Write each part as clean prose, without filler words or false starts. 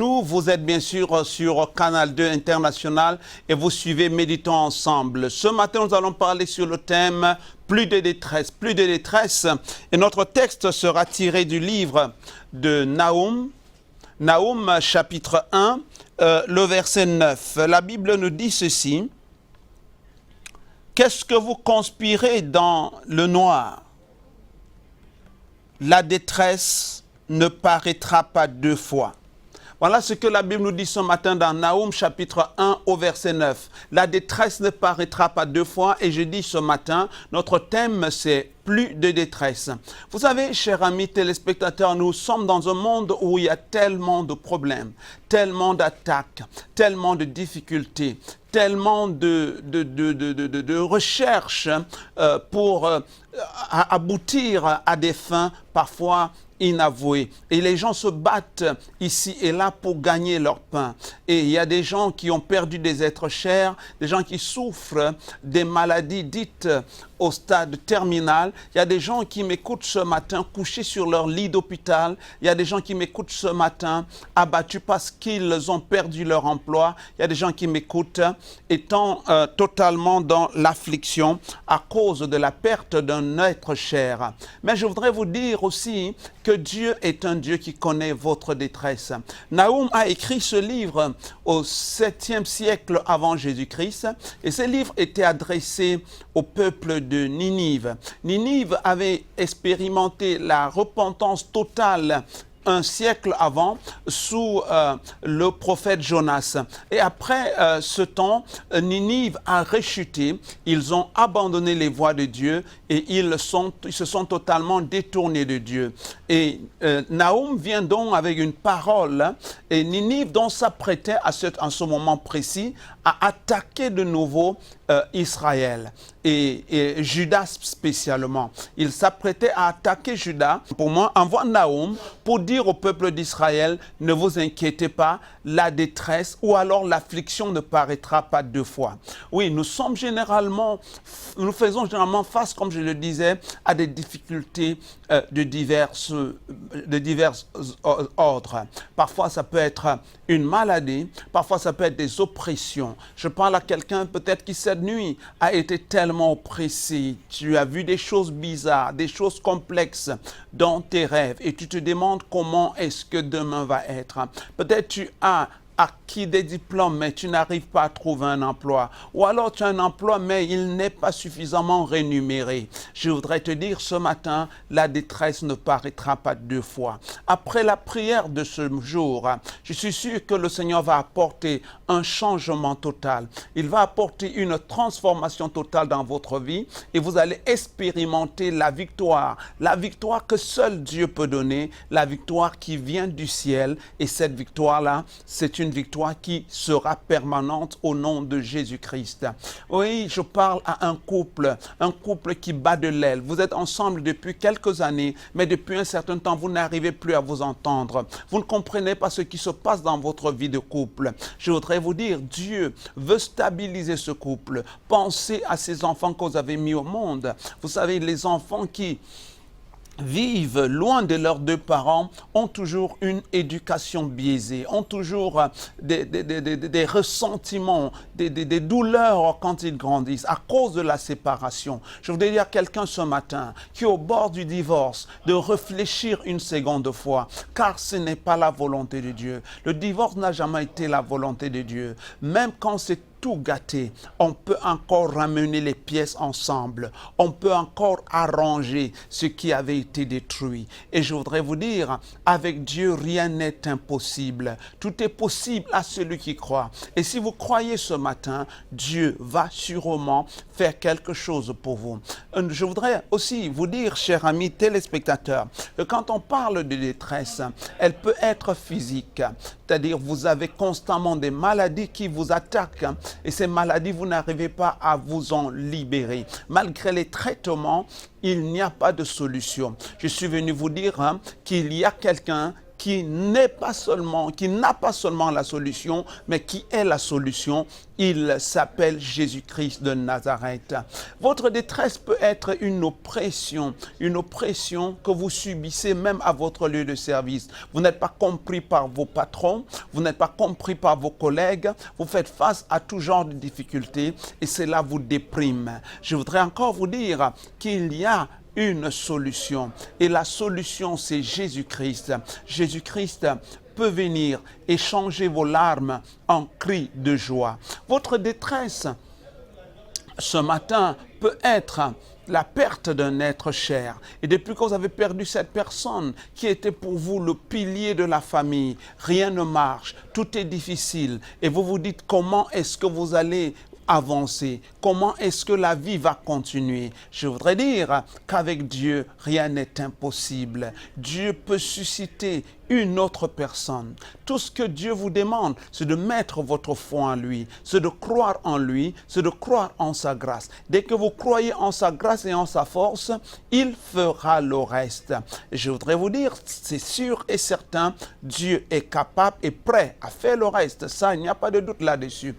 Vous êtes bien sûr sur Canal 2 International et vous suivez Méditons ensemble. Ce matin, nous allons parler sur le thème « Plus de détresse ». Plus de détresse. Et notre texte sera tiré du livre de Nahum. Nahum, chapitre 1, le verset 9. La Bible nous dit ceci. « Qu'est-ce que vous conspirez dans le noir? La détresse ne paraîtra pas deux fois. » Voilà ce que la Bible nous dit ce matin dans Nahum chapitre 1 au verset 9. La détresse ne paraîtra pas deux fois et je dis ce matin, notre thème c'est plus de détresse. Vous savez, chers amis téléspectateurs, nous sommes dans un monde où il y a tellement de problèmes, tellement d'attaques, tellement de difficultés, tellement de recherches pour aboutir à des fins parfois inavouées. Et les gens se battent ici et là pour gagner leur pain. Et il y a des gens qui ont perdu des êtres chers, des gens qui souffrent des maladies dites au stade terminal. Il y a des gens qui m'écoutent ce matin couchés sur leur lit d'hôpital. Il y a des gens qui m'écoutent ce matin abattus parce qu'ils ont perdu leur emploi. Il y a des gens qui m'écoutent étant totalement dans l'affliction à cause de la perte d'un être cher. Mais je voudrais vous dire aussi que Dieu est un Dieu qui connaît votre détresse. Nahum a écrit ce livre au 7e siècle avant Jésus-Christ et ce livre était adressé au peuple de Ninive. Ninive avait expérimenté la repentance totale un siècle avant, sous le prophète Jonas. Et après ce temps, Ninive a rechuté, ils ont abandonné les voies de Dieu et ils se sont totalement détournés de Dieu. Et Nahum vient donc avec une parole, et Ninive donc s'apprêtait en ce moment précis à attaquer de nouveau Israël et Juda spécialement. Il s'apprêtait à attaquer Juda. Pour moi, envoie Nahum pour dire au peuple d'Israël, ne vous inquiétez pas, la détresse ou alors l'affliction ne paraîtra pas deux fois. Oui, nous faisons généralement face, comme je le disais, à des difficultés de divers ordres. Parfois, ça peut être une maladie, parfois ça peut être des oppressions. Je parle à quelqu'un peut-être qui cette nuit a été tellement oppressé, tu as vu des choses bizarres, des choses complexes dans tes rêves et tu te demandes comment est-ce que demain va être. Peut-être tu as acquis des diplômes, mais tu n'arrives pas à trouver un emploi. Ou alors tu as un emploi, mais il n'est pas suffisamment rémunéré. Je voudrais te dire ce matin, la détresse ne paraîtra pas deux fois. Après la prière de ce jour, je suis sûr que le Seigneur va apporter un changement total. Il va apporter une transformation totale dans votre vie et vous allez expérimenter la victoire que seul Dieu peut donner, la victoire qui vient du ciel. Et cette victoire-là, c'est une victoire qui sera permanente au nom de Jésus-Christ. Oui, je parle à un couple qui bat de l'aile. Vous êtes ensemble depuis quelques années, mais depuis un certain temps, vous n'arrivez plus à vous entendre. Vous ne comprenez pas ce qui se passe dans votre vie de couple. Je voudrais vous dire, Dieu veut stabiliser ce couple. Pensez à ces enfants que vous avez mis au monde. Vous savez, les enfants qui vivent loin de leurs deux parents, ont toujours une éducation biaisée, ont toujours des ressentiments, des douleurs quand ils grandissent à cause de la séparation. Je voudrais dire à quelqu'un ce matin qui est au bord du divorce de réfléchir une seconde fois, car ce n'est pas la volonté de Dieu. Le divorce n'a jamais été la volonté de Dieu. Même quand c'est tout gâté, on peut encore ramener les pièces ensemble, on peut encore arranger ce qui avait été détruit. Et je voudrais vous dire, avec Dieu, rien n'est impossible. Tout est possible à celui qui croit. Et si vous croyez ce matin, Dieu va sûrement faire quelque chose pour vous. Je voudrais aussi vous dire, chers amis téléspectateurs, que quand on parle de détresse, elle peut être physique. C'est-à-dire, vous avez constamment des maladies qui vous attaquent et ces maladies, vous n'arrivez pas à vous en libérer. Malgré les traitements, il n'y a pas de solution. Je suis venu vous dire qu'il y a quelqu'un qui n'a pas seulement la solution, mais qui est la solution. Il s'appelle Jésus-Christ de Nazareth. Votre détresse peut être une oppression que vous subissez même à votre lieu de service. Vous n'êtes pas compris par vos patrons, vous n'êtes pas compris par vos collègues, vous faites face à tout genre de difficultés et cela vous déprime. Je voudrais encore vous dire qu'il y a une solution et la solution c'est Jésus-Christ. Jésus-Christ peut venir et changer vos larmes en cris de joie. Votre détresse ce matin peut être la perte d'un être cher. Et depuis que vous avez perdu cette personne qui était pour vous le pilier de la famille, rien ne marche, tout est difficile. Et vous vous dites comment est-ce que vous allez avancer? Comment est-ce que la vie va continuer? Je voudrais dire qu'avec Dieu, rien n'est impossible. Dieu peut susciter une autre personne. Tout ce que Dieu vous demande, c'est de mettre votre foi en lui, c'est de croire en lui, c'est de croire en sa grâce. Dès que vous croyez en sa grâce et en sa force, il fera le reste. Je voudrais vous dire, c'est sûr et certain, Dieu est capable et prêt à faire le reste. Ça, il n'y a pas de doute là-dessus.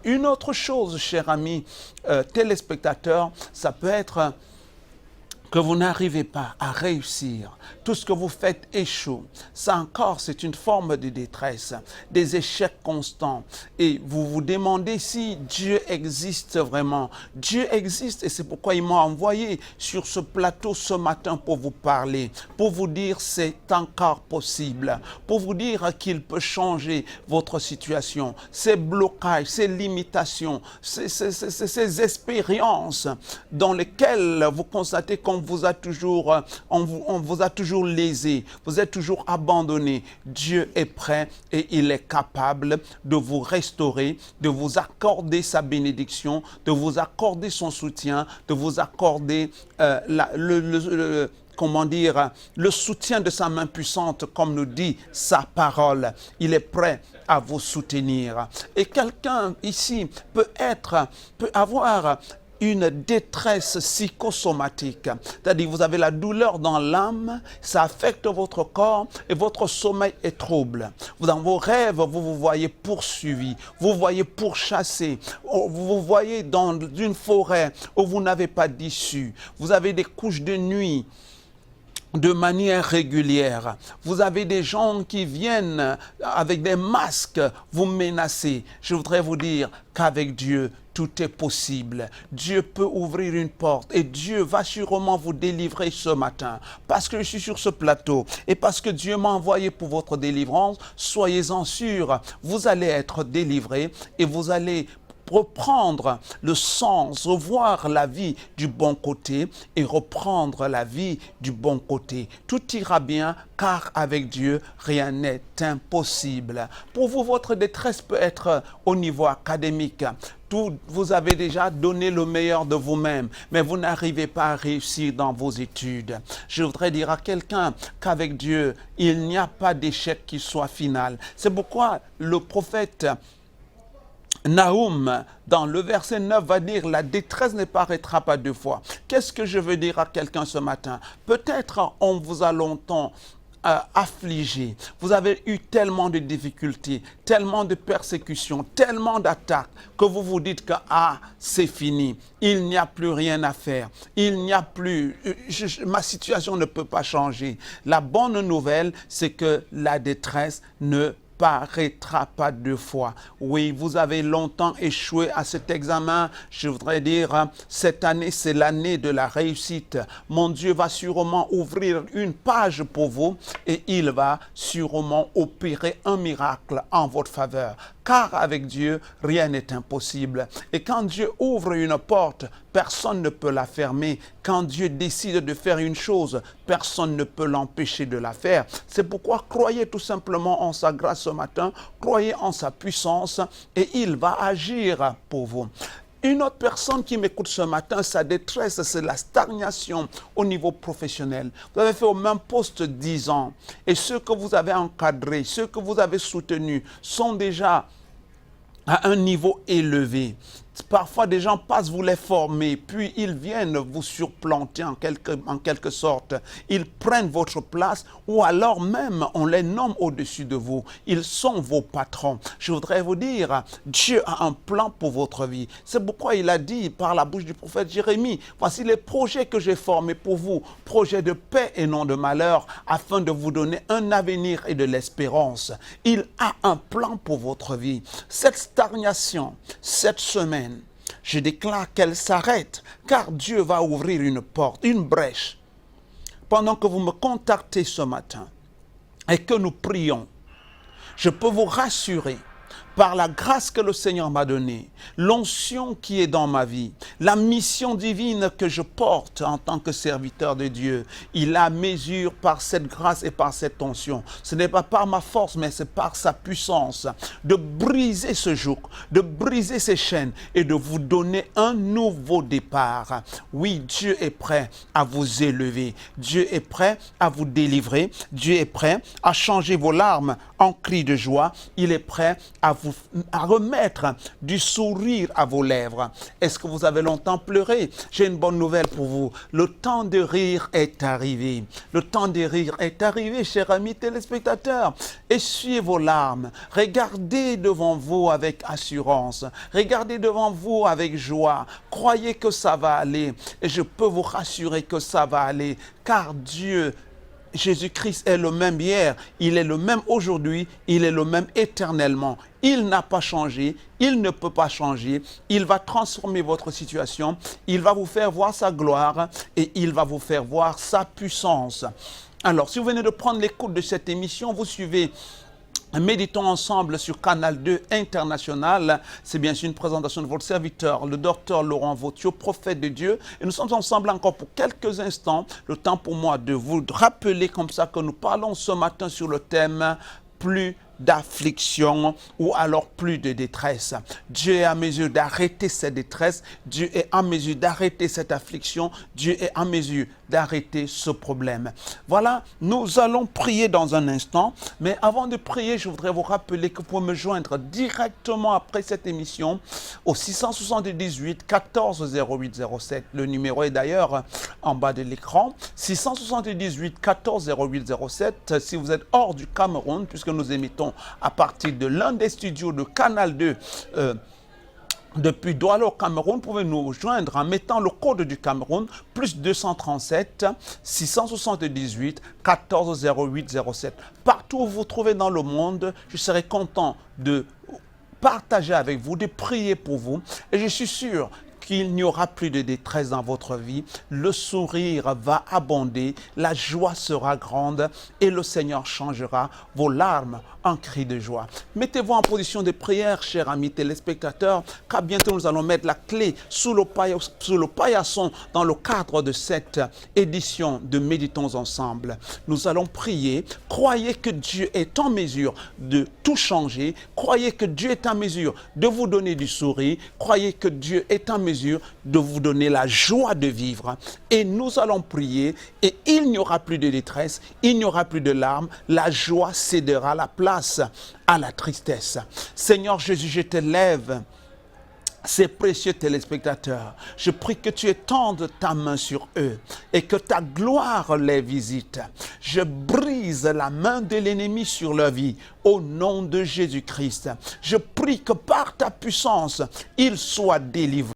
Une autre chose, cher ami téléspectateur, ça peut être que vous n'arrivez pas à réussir, tout ce que vous faites échoue. Ça encore, c'est une forme de détresse, des échecs constants. Et vous vous demandez si Dieu existe vraiment. Dieu existe et c'est pourquoi il m'a envoyé sur ce plateau ce matin pour vous parler, pour vous dire c'est encore possible, pour vous dire qu'il peut changer votre situation, ces blocages, ces limitations, ces expériences dans lesquelles vous constatez qu'on vous a toujours, on vous a toujours lésé, vous êtes toujours abandonné. Dieu est prêt et il est capable de vous restaurer, de vous accorder sa bénédiction, de vous accorder son soutien, de vous accorder le soutien de sa main puissante, comme nous dit sa parole. Il est prêt à vous soutenir. Et quelqu'un ici peut avoir une détresse psychosomatique, c'est-à-dire vous avez la douleur dans l'âme, ça affecte votre corps et votre sommeil est trouble. Dans vos rêves, vous vous voyez poursuivi, vous vous voyez pourchassé, vous vous voyez dans une forêt où vous n'avez pas d'issue, vous avez des couches de nuit de manière régulière. Vous avez des gens qui viennent avec des masques vous menacer. Je voudrais vous dire qu'avec Dieu, tout est possible. Dieu peut ouvrir une porte et Dieu va sûrement vous délivrer ce matin. Parce que je suis sur ce plateau et parce que Dieu m'a envoyé pour votre délivrance, soyez-en sûrs, vous allez être délivrés et vous allez reprendre le sens, revoir la vie du bon côté et reprendre la vie du bon côté. Tout ira bien car avec Dieu, rien n'est impossible. Pour vous, votre détresse peut être au niveau académique. Vous avez déjà donné le meilleur de vous-même, mais vous n'arrivez pas à réussir dans vos études. Je voudrais dire à quelqu'un qu'avec Dieu, il n'y a pas d'échec qui soit final. C'est pourquoi le prophète Nahum, dans le verset 9, va dire « La détresse ne paraîtra pas deux fois ». Qu'est-ce que je veux dire à quelqu'un ce matin? Peut-être on vous a longtemps affligé. Vous avez eu tellement de difficultés, tellement de persécutions, tellement d'attaques que vous vous dites que c'est fini. Il n'y a plus rien à faire. Il n'y a plus... ma situation ne peut pas changer. La bonne nouvelle, c'est que la détresse ne paraîtra pas deux fois. Oui, vous avez longtemps échoué à cet examen. Je voudrais dire, cette année, c'est l'année de la réussite. Mon Dieu va sûrement ouvrir une page pour vous et il va sûrement opérer un miracle en votre faveur. Car avec Dieu, rien n'est impossible. Et quand Dieu ouvre une porte, personne ne peut la fermer. Quand Dieu décide de faire une chose, personne ne peut l'empêcher de la faire. C'est pourquoi croyez tout simplement en sa grâce ce matin, croyez en sa puissance et il va agir pour vous. Une autre personne qui m'écoute ce matin, sa détresse, c'est la stagnation au niveau professionnel. Vous avez fait au même poste 10 ans et ceux que vous avez encadrés, ceux que vous avez soutenus sont déjà à un niveau élevé. Parfois, des gens passent vous les former, puis ils viennent vous supplanter en quelque sorte. Ils prennent votre place ou alors même on les nomme au-dessus de vous. Ils sont vos patrons. Je voudrais vous dire, Dieu a un plan pour votre vie. C'est pourquoi il a dit par la bouche du prophète Jérémie, voici les projets que j'ai formés pour vous, projets de paix et non de malheur, afin de vous donner un avenir et de l'espérance. Il a un plan pour votre vie. Cette stagnation, cette semaine, je déclare qu'elle s'arrête, car Dieu va ouvrir une porte, une brèche. Pendant que vous me contactez ce matin et que nous prions, je peux vous rassurer, par la grâce que le Seigneur m'a donnée, l'onction qui est dans ma vie, la mission divine que je porte en tant que serviteur de Dieu, il a mesure par cette grâce et par cette onction. Ce n'est pas par ma force, mais c'est par sa puissance de briser ce joug, de briser ces chaînes et de vous donner un nouveau départ. Oui, Dieu est prêt à vous élever. Dieu est prêt à vous délivrer. Dieu est prêt à changer vos larmes en cris de joie. Il est prêt à remettre du sourire à vos lèvres. Est-ce que vous avez longtemps pleuré? J'ai une bonne nouvelle pour vous. Le temps de rire est arrivé. Le temps de rire est arrivé, chers amis téléspectateurs. Essuyez vos larmes. Regardez devant vous avec assurance. Regardez devant vous avec joie. Croyez que ça va aller. Et je peux vous rassurer que ça va aller. Car Dieu, Jésus-Christ est le même hier, il est le même aujourd'hui, il est le même éternellement. Il n'a pas changé, il ne peut pas changer. Il va transformer votre situation, il va vous faire voir sa gloire et il va vous faire voir sa puissance. Alors, si vous venez de prendre l'écoute de cette émission, vous suivez Méditons ensemble sur Canal 2 International. C'est bien sûr une présentation de votre serviteur, le docteur Laurent Vautiot, prophète de Dieu. Et nous sommes ensemble encore pour quelques instants. Le temps pour moi de vous rappeler comme ça que nous parlons ce matin sur le thème « Plus d'affliction ou alors plus de détresse. » Dieu est en mesure d'arrêter cette détresse. Dieu est en mesure d'arrêter cette affliction. Dieu est en mesure d'arrêter ce problème. Voilà, nous allons prier dans un instant. Mais avant de prier, je voudrais vous rappeler que vous pouvez me joindre directement après cette émission au 678 14 08 07. Le numéro est d'ailleurs en bas de l'écran. 678 14 08 07. Si vous êtes hors du Cameroun, puisque nous émettons à partir de l'un des studios de Canal 2 depuis Douala au Cameroun, vous pouvez nous joindre en mettant le code du Cameroun, plus 237 678 14 08 07. Partout où vous vous trouvez dans le monde, je serai content de partager avec vous, de prier pour vous. Et je suis sûr qu'il n'y aura plus de détresse dans votre vie. Le sourire va abonder, la joie sera grande et le Seigneur changera vos larmes en cris de joie. Mettez-vous en position de prière, chers amis téléspectateurs, car bientôt nous allons mettre la clé sous le paillasson dans le cadre de cette édition de Méditons ensemble. Nous allons prier. Croyez que Dieu est en mesure de tout changer. Croyez que Dieu est en mesure de vous donner du sourire. Croyez que Dieu est en mesure de vous donner la joie de vivre. Et nous allons prier et il n'y aura plus de détresse, il n'y aura plus de larmes. La joie cédera la place à la tristesse. Seigneur Jésus, je te lève ces précieux téléspectateurs. Je prie que tu étendes ta main sur eux et que ta gloire les visite. Je brise la main de l'ennemi sur leur vie au nom de Jésus-Christ. Je prie que par ta puissance, ils soient délivrés.